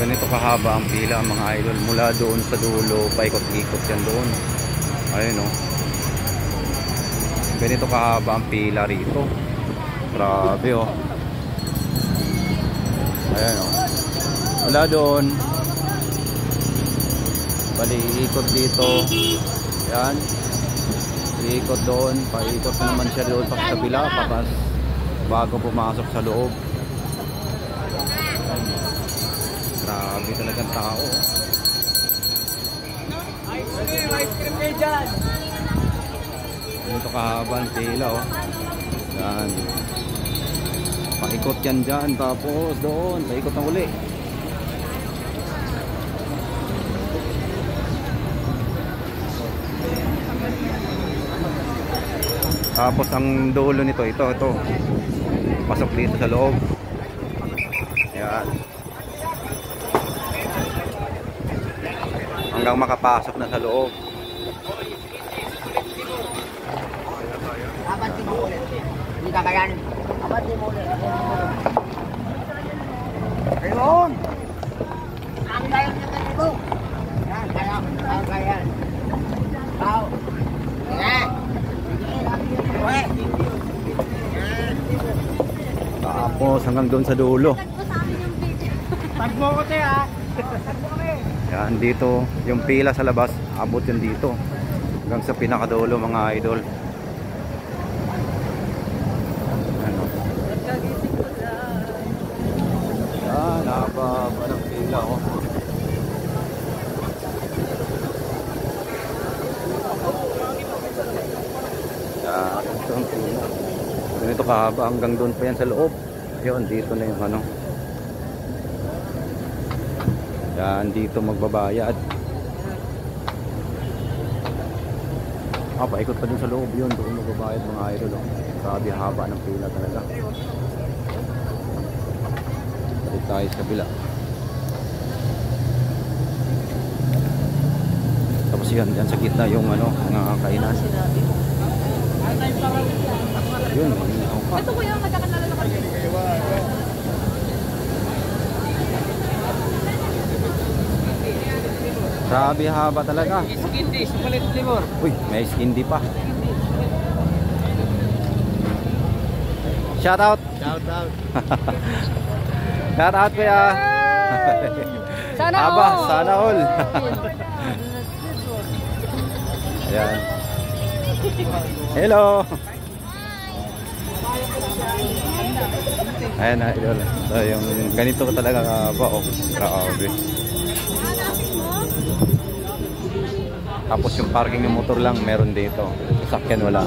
Ganito kahaba ang pila mga idol. Mula doon sa dulo, paikot-ikot yan doon. Ayun o. Ganito kahaba ang pila rito. Grabe o. Ayan o. Mula doon, bali ikot dito. Yan. Ikot doon. Paikot naman siya doon sa kabila. Papas bago pumasok sa loob. Grabe talagang tao. Ice cream kayo dyan. Ito kahaba ang pila oh. Yan. Paikot yan dyan. Tapos doon. Paikot na uli. Tapos ang dulo nito. Ito. Pasok dito sa loob. Yan. Hanggang makapasok na sa loob. Abante mo ulit. Hindi kakayanin. Abante mo ulit. Ayun! Ang layo niya kanito. Yan, kaya. Tao. Yan. Tapos hanggang doon sa dulo. Tagmo ko tayo ha. Yan dito. Yung pila sa labas. Abot yun dito. Hanggang sa pinakadulo mga idol. Ano? Yan. Haba ng pila oh. Yan. Ito ang pila. Ganito kahaba. Hanggang doon pa yan sa loob. Yun. Dito na yung ano. Yan, dito magbabayad. Paikot pa dun sa loob yun. Doon magbabayad mga idol. Grabe haba ng pila talaga. Balik tayo sa kabila. Tapos yan, yan sa gitna yung ano, mga kainan. Yun, ito ko yung magkakanala na kasi. Grabe haba talaga. Iskindi, sukulit timor. Uy, may iskindi pa. Shout out. Shout out. Shout out kuya. Sana Aba, all. sana all. Ayan. Hello. Ayan na, idol. So, yung ganito ko talaga ba? Oh, grabe. Tapos yung parking ng motor lang meron dito. Sasakyan wala.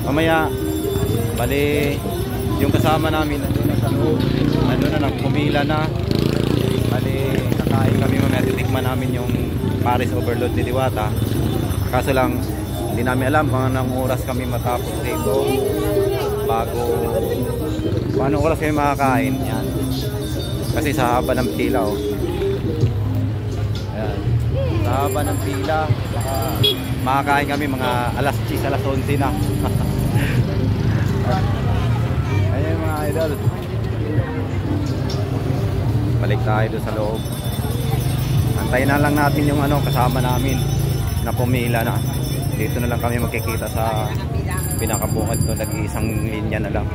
Mamaya, bali, yung kasama namin nandun na sa loob. Nandun na, pumila na. Bali, kakain kami mamaya, titikman namin yung Paris Overload ni Diwata. Kaso lang, hindi namin alam kung anong oras kami matapos dito. Bago, kung anong oras kami makakain. Yan. Kasi sa haba ng pila oh. Ayan. Sa haba ng pila, makakain kami mga alas 10, alas 11 na. Ayan mga idol. Balik tayo doon sa loob. Antayin na lang natin yung ano kasama namin na pumila na. Dito na lang kami magkikita sa pinakabungad to. Nag-iisang linya na lang.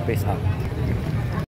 Peace out.